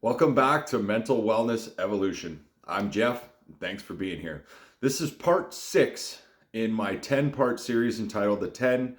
Welcome back to Mental Wellness Evolution. I'm Jeff. And thanks for being here. This is part 6 in my 10-part series entitled The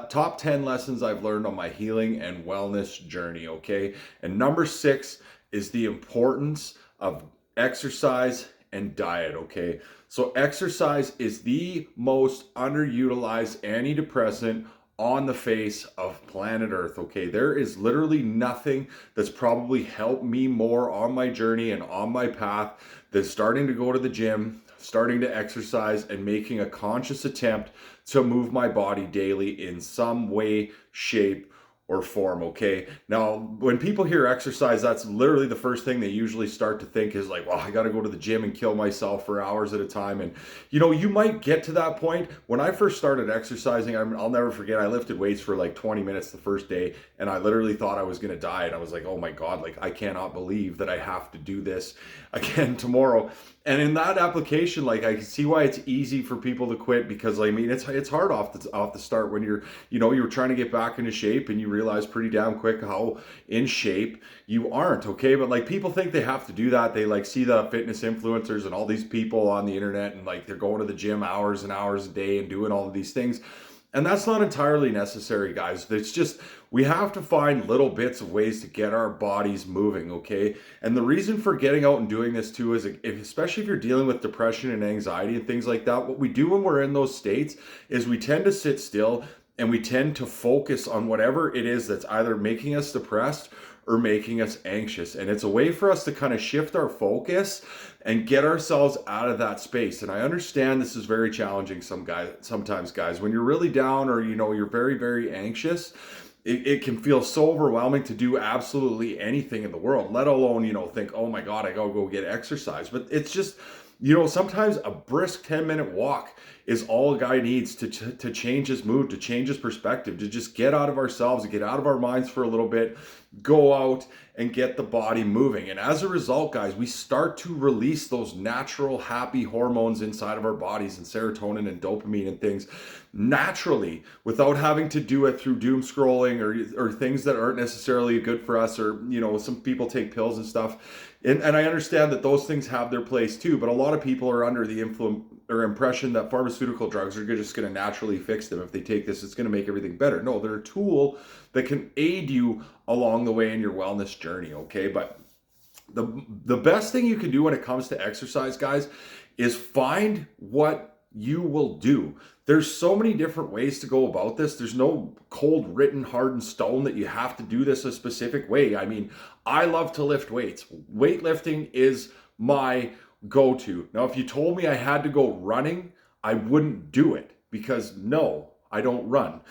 Top 10 Lessons I've Learned on My Healing and Wellness Journey, okay? And number 6 is the importance of exercise and diet, okay? So exercise is the most underutilized antidepressant on the face of planet Earth, okay? There is literally nothing that's probably helped me more on my journey and on my path than starting to go to the gym, starting to exercise, and making a conscious attempt to move my body daily in some way, shape, or form, okay? Now, when people hear exercise, that's literally the first thing they usually start to think is like, well, I gotta go to the gym and kill myself for hours at a time. And you might get to that point. When I first started exercising, I'll never forget, I lifted weights for like 20 minutes the first day, and I literally thought I was gonna die. And I was like, oh my God, like I cannot believe that I have to do this again tomorrow. And in that application, like I can see why it's easy for people to quit, because I mean it's hard off the start when you're trying to get back into shape and you realize pretty damn quick how in shape you aren't, okay? But like people think they have to do that. They like see the fitness influencers and all these people on the internet, and like they're going to the gym hours and hours a day and doing all of these things. And that's not entirely necessary, guys. It's just, we have to find little bits of ways to get our bodies moving, okay? And the reason for getting out and doing this too is, especially if you're dealing with depression and anxiety and things like that, what we do when we're in those states is we tend to sit still and we tend to focus on whatever it is that's either making us depressed or making us anxious. And it's a way for us to kind of shift our focus and get ourselves out of that space. And I understand this is very challenging sometimes, guys. When you're really down or you're very, very anxious, it can feel so overwhelming to do absolutely anything in the world, let alone, think, oh my God, I gotta go get exercise. But it's just, sometimes a brisk 10-minute walk is all a guy needs to change his mood, to change his perspective, to just get out of ourselves, get out of our minds for a little bit, go out and get the body moving. And as a result, guys, we start to release those natural happy hormones inside of our bodies, and serotonin and dopamine and things naturally, without having to do it through doom scrolling or things that aren't necessarily good for us, or some people take pills and stuff. And I understand that those things have their place too, but a lot of people are under the influence or impression that pharmaceutical drugs are just going to naturally fix them. If they take this, it's going to make everything better. No, they're a tool that can aid you along the way in your wellness journey, okay? But the best thing you can do when it comes to exercise, guys, is find what you will do. There's so many different ways to go about this. There's no cold written hardened stone that you have to do this a specific way. I mean, I love to lift weights. Weightlifting is my go-to. Now, if you told me I had to go running, I wouldn't do it, because no, I don't run.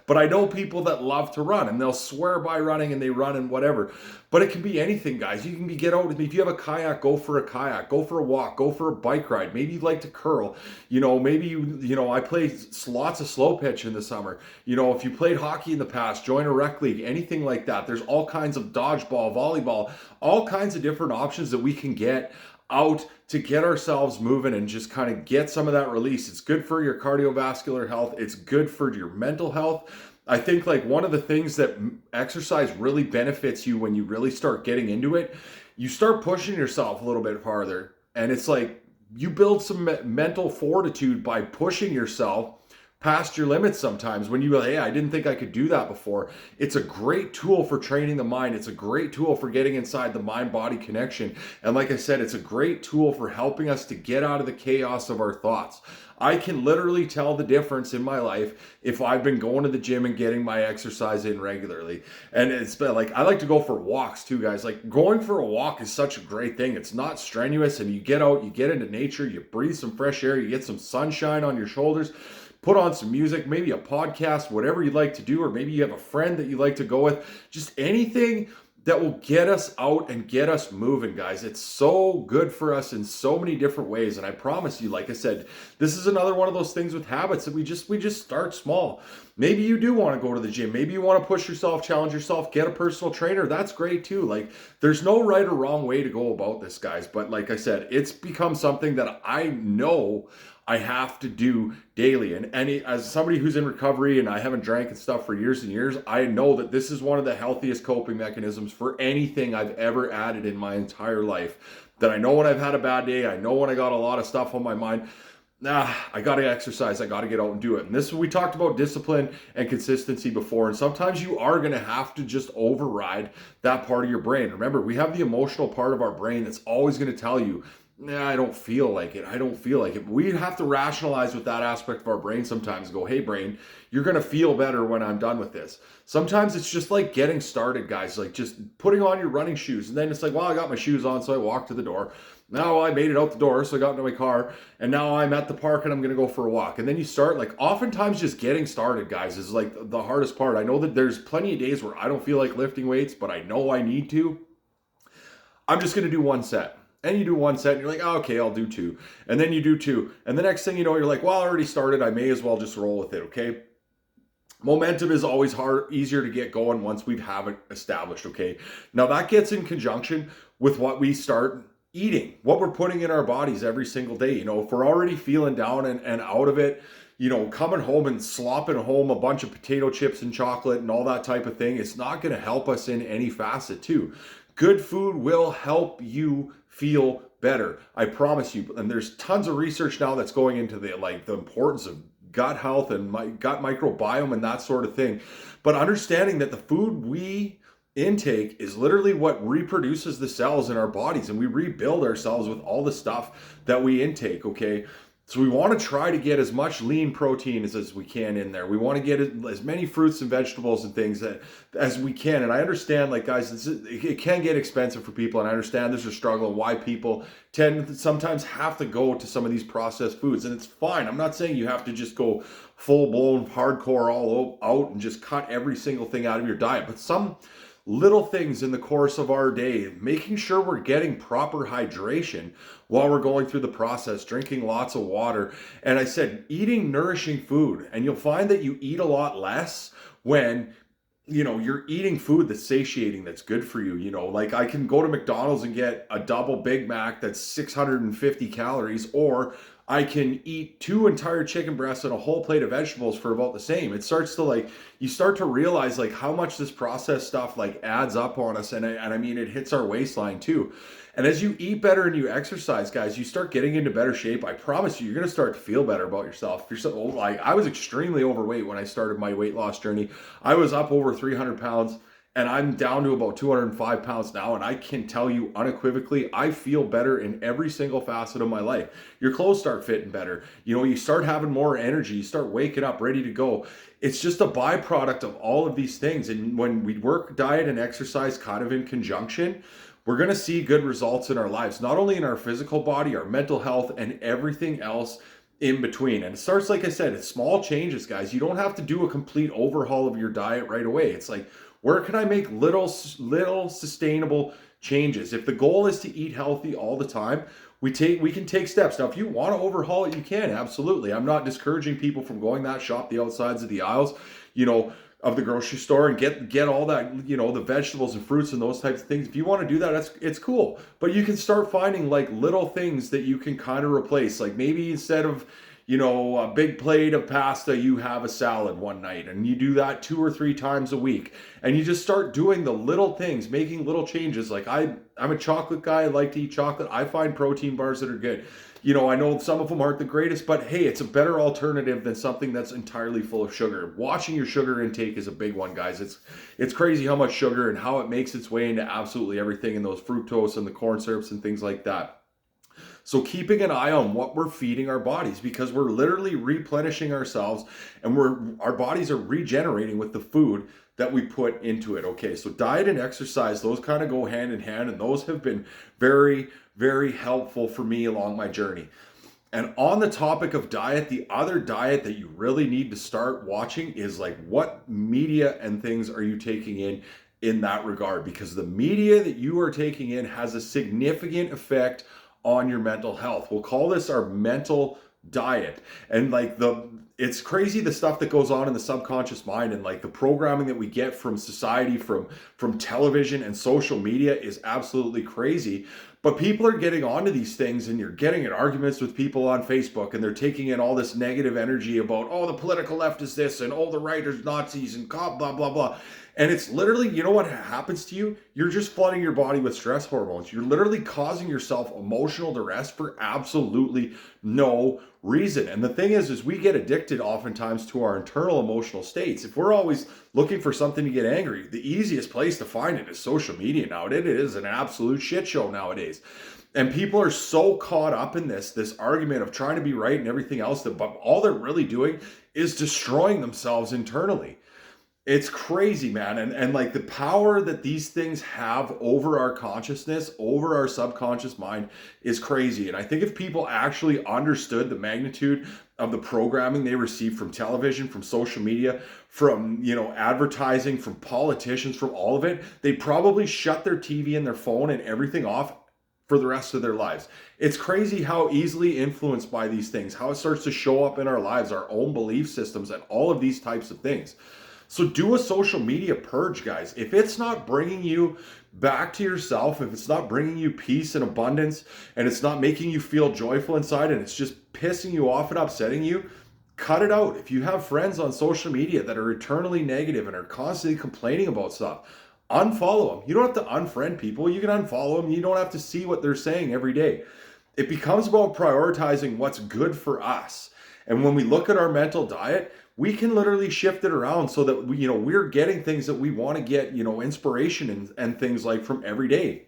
But I know people that love to run, and they'll swear by running, and they run and whatever. But it can be anything, guys. You can get out. If you have a kayak, go for a kayak, go for a walk, go for a bike ride. Maybe you like to curl. Maybe I play lots of slow pitch in the summer. If you played hockey in the past, join a rec league, anything like that. There's all kinds of dodgeball, volleyball, all kinds of different options that we can get out to get ourselves moving and just kind of get some of that release. It's good for your cardiovascular health. It's good for your mental health. I think like one of the things that exercise really benefits you when you really start getting into it, you start pushing yourself a little bit farther. And it's like you build some mental fortitude by pushing yourself past your limits sometimes. When you go, hey, I didn't think I could do that before. It's a great tool for training the mind. It's a great tool for getting inside the mind-body connection. And like I said, it's a great tool for helping us to get out of the chaos of our thoughts. I can literally tell the difference in my life if I've been going to the gym and getting my exercise in regularly. And it's been like, I like to go for walks too, guys. Like going for a walk is such a great thing. It's not strenuous, and you get out, you get into nature, you breathe some fresh air, you get some sunshine on your shoulders. Put on some music, maybe a podcast, whatever you like to do, or maybe you have a friend that you like to go with. Just anything that will get us out and get us moving, guys. It's so good for us in so many different ways. And I promise you, like I said, this is another one of those things with habits that we just start small. Maybe you do want to go to the gym. Maybe you want to push yourself, challenge yourself, get a personal trainer. That's great too. Like there's no right or wrong way to go about this, guys. But like I said, it's become something that I know I have to do daily. And as somebody who's in recovery and I haven't drank and stuff for years and years, I know that this is one of the healthiest coping mechanisms for anything I've ever added in my entire life. That I know when I've had a bad day, I know when I got a lot of stuff on my mind, I got to exercise. I got to get out and do it. And this, we talked about discipline and consistency before. And sometimes you are going to have to just override that part of your brain. Remember, we have the emotional part of our brain that's always going to tell you, nah, I don't feel like it. I don't feel like it. But we have to rationalize with that aspect of our brain sometimes and go, hey, brain, you're going to feel better when I'm done with this. Sometimes it's just like getting started, guys, like just putting on your running shoes. And then it's like, well, I got my shoes on, so I walked to the door. Now I made it out the door, so I got into my car, and now I'm at the park and I'm gonna go for a walk. And then you start, like, oftentimes just getting started, guys, is like the hardest part. I know that there's plenty of days where I don't feel like lifting weights, but I know I need to. I'm just gonna do one set. And you do one set, and you're like, oh, okay, I'll do two. And then you do two. And the next thing you know, you're like, well, I already started. I may as well just roll with it, okay? Momentum is always easier to get going once we have it established, okay? Now that gets in conjunction with what we start eating, what we're putting in our bodies every single day. You know, if we're already feeling down and out of it, you know, coming home and slopping home a bunch of potato chips and chocolate and all that type of thing, it's not going to help us in any facet too. Good food will help you feel better. I promise you. And there's tons of research now that's going into the importance of gut health and gut microbiome and that sort of thing. But understanding that the food we intake is literally what reproduces the cells in our bodies, and we rebuild ourselves with all the stuff that we intake, okay? So we want to try to get as much lean protein as we can in there. We want to get as many fruits and vegetables and things as we can. And I understand, like, guys, it can get expensive for people, and I understand there's a struggle and why people tend to sometimes have to go to some of these processed foods. And it's fine. I'm not saying you have to just go full-blown hardcore all out and just cut every single thing out of your diet, but some little things in the course of our day, making sure we're getting proper hydration while we're going through the process, drinking lots of water. And I said, eating nourishing food. And you'll find that you eat a lot less when, you know, you're eating food that's satiating, that's good for you. You know, like I can go to McDonald's and get a double Big Mac that's 650 calories, or I can eat 2 entire chicken breasts and a whole plate of vegetables for about the same. It starts to you start to realize how much this processed stuff adds up on us. And I mean, it hits our waistline too. And as you eat better and you exercise, guys, you start getting into better shape. I promise you're going to start to feel better about yourself. I was extremely overweight when I started my weight loss journey. I was up over 300 pounds. And I'm down to about 205 pounds now. And I can tell you unequivocally, I feel better in every single facet of my life. Your clothes start fitting better. You know, you start having more energy. You start waking up ready to go. It's just a byproduct of all of these things. And when we work diet and exercise kind of in conjunction, we're going to see good results in our lives, not only in our physical body, our mental health, and everything else in between. And it starts, like I said, it's small changes, guys. You don't have to do a complete overhaul of your diet right away. It's like, where can I make little sustainable changes? If the goal is to eat healthy all the time, we can take steps. Now, if you want to overhaul it, you can, absolutely. I'm not discouraging people from going that, shop the outsides of the aisles, you know, of the grocery store and get all that, you know, the vegetables and fruits and those types of things. If you want to do that, it's cool. But you can start finding little things that you can kind of replace. Like maybe instead of, you know, a big plate of pasta, you have a salad one night, and you do that 2 or 3 times a week. And you just start doing the little things, making little changes. Like I'm a chocolate guy. I like to eat chocolate. I find protein bars that are good. You know, I know some of them aren't the greatest, but hey, it's a better alternative than something that's entirely full of sugar. Watching your sugar intake is a big one, guys. It's crazy how much sugar and how it makes its way into absolutely everything in those fructose and the corn syrups and things like that. So keeping an eye on what we're feeding our bodies, because we're literally replenishing ourselves and our bodies are regenerating with the food that we put into it. Okay, so diet and exercise, those kind of go hand in hand, and those have been very, very helpful for me along my journey. And on the topic of diet, the other diet that you really need to start watching is what media and things are you taking in that regard, because the media that you are taking in has a significant effect on your mental health. We'll call this our mental diet. And it's crazy the stuff that goes on in the subconscious mind, and like the programming that we get from society, from television and social media is absolutely crazy. But people are getting onto these things, and you're getting in arguments with people on Facebook, and they're taking in all this negative energy about, oh, the political left is this, and oh, the right is Nazis, and blah blah blah. And it's literally, you know what happens to you? You're just flooding your body with stress hormones. You're literally causing yourself emotional duress for absolutely no reason. And the thing is we get addicted oftentimes to our internal emotional states. If we're always looking for something to get angry, the easiest place to find it is social media nowadays. It is an absolute shit show nowadays. And people are so caught up in this argument of trying to be right and everything else, that but all they're really doing is destroying themselves internally. It's crazy, man. And like the power that these things have over our consciousness, over our subconscious mind is crazy. And I think if people actually understood the magnitude of the programming they receive from television, from social media, from, advertising, from politicians, from all of it, they'd probably shut their TV and their phone and everything off for the rest of their lives. It's crazy how easily influenced by these things, how it starts to show up in our lives, our own belief systems, and all of these types of things. So do a social media purge, guys. If it's not bringing you back to yourself, if it's not bringing you peace and abundance, and it's not making you feel joyful inside, and it's just pissing you off and upsetting you, cut it out. If you have friends on social media that are eternally negative and are constantly complaining about stuff, unfollow them. You don't have to unfriend people. You can unfollow them. You don't have to see what they're saying every day. It becomes about prioritizing what's good for us. And when we look at our mental diet, we can literally shift it around so that we're getting things that we want to get, inspiration and things like from every day.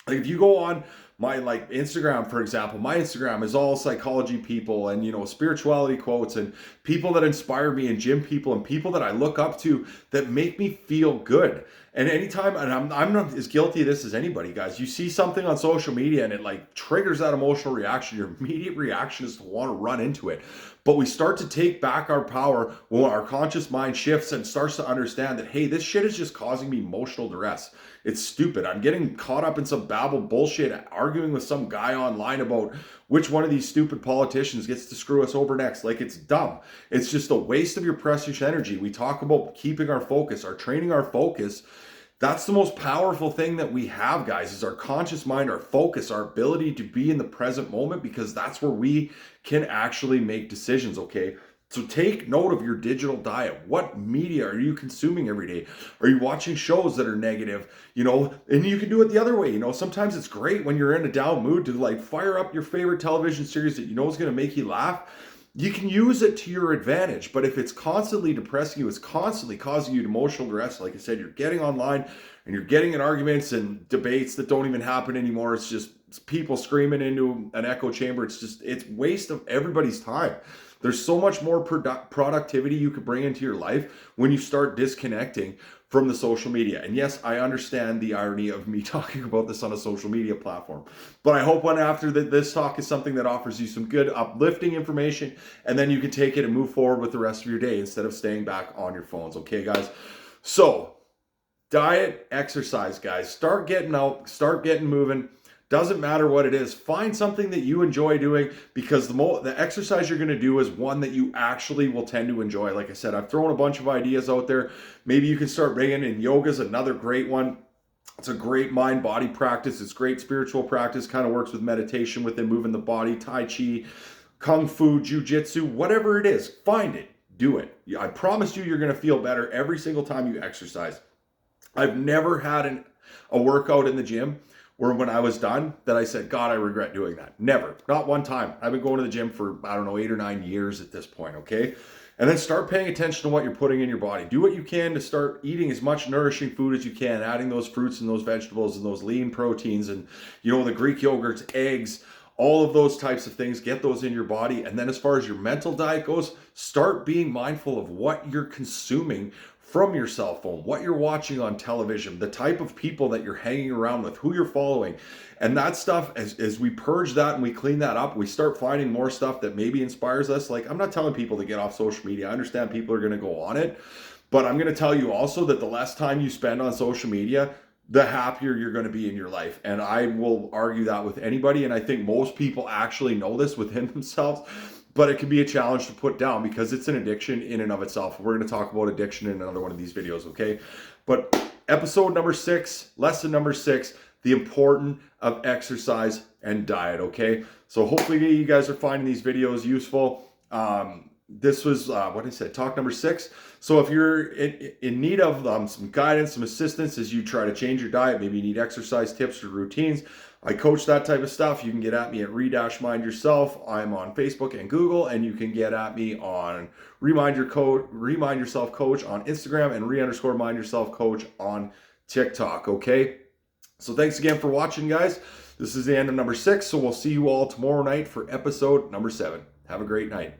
Like if you go on my Instagram, for example, my Instagram is all psychology people and, spirituality quotes and people that inspire me and gym people and people that I look up to that make me feel good. And anytime, and I'm not as guilty of this as anybody, guys, you see something on social media and it triggers that emotional reaction, your immediate reaction is to want to run into it. But we start to take back our power when our conscious mind shifts and starts to understand that, hey, this shit is just causing me emotional duress. It's stupid. I'm getting caught up in some babble bullshit, arguing with some guy online about which one of these stupid politicians gets to screw us over next. It's dumb. It's just a waste of your precious energy. We talk about keeping our focus, training our focus. That's the most powerful thing that we have, guys, is our conscious mind, our focus, our ability to be in the present moment, because that's where we can actually make decisions, okay? So take note of your digital diet. What media are you consuming every day? Are you watching shows that are negative? And you can do it the other way. Sometimes it's great when you're in a down mood to fire up your favorite television series that is going to make you laugh. You can use it to your advantage, but if it's constantly depressing you, it's constantly causing you emotional duress, like I said, you're getting online and you're getting in arguments and debates that don't even happen anymore. It's people screaming into an echo chamber. It's waste of everybody's time. There's so much more productivity you could bring into your life when you start disconnecting from the social media. And yes, I understand the irony of me talking about this on a social media platform, but I hope after this talk is something that offers you some good uplifting information, and then you can take it and move forward with the rest of your day instead of staying back on your phones. Okay, guys? So diet, exercise, guys. Start getting out, start getting moving. Doesn't matter what it is. Find something that you enjoy doing, because the exercise you're going to do is one that you actually will tend to enjoy. Like I said, I've thrown a bunch of ideas out there. Maybe you can start bringing in yoga's another great one. It's a great mind-body practice. It's great spiritual practice. Kind of works with meditation within moving the body, Tai Chi, Kung Fu, Jiu-Jitsu, whatever it is. Find it. Do it. I promise you, you're going to feel better every single time you exercise. I've never had a workout in the gym where when I was done that I said, God, I regret doing that. Never. Not one time. I've been going to the gym for, 8 or 9 years at this point, okay? And then start paying attention to what you're putting in your body. Do what you can to start eating as much nourishing food as you can, adding those fruits and those vegetables and those lean proteins and, the Greek yogurts, eggs, all of those types of things. Get those in your body. And then as far as your mental diet goes, start being mindful of what you're consuming from your cell phone, what you're watching on television, the type of people that you're hanging around with, who you're following. And that stuff, as we purge that and we clean that up, we start finding more stuff that maybe inspires us. I'm not telling people to get off social media. I understand people are going to go on it, but I'm going to tell you also that the less time you spend on social media, the happier you're going to be in your life. And I will argue that with anybody. And I think most people actually know this within themselves. but it can be a challenge to put down because it's an addiction in and of itself. We're going to talk about addiction in another one of these videos, okay? But episode number 6, lesson number 6, the importance of exercise and diet, okay? So hopefully you guys are finding these videos useful. This was, what I said, talk number 6. So if you're in need of some guidance, some assistance as you try to change your diet, maybe you need exercise tips or routines, I coach that type of stuff. You can get at me at Re-Mind Yourself. I'm on Facebook and Google, and you can get at me on Remind Yourself Coach on Instagram and Re_Mind Yourself Coach on TikTok, okay? So thanks again for watching, guys. This is the end of number 6, so we'll see you all tomorrow night for episode number 7. Have a great night.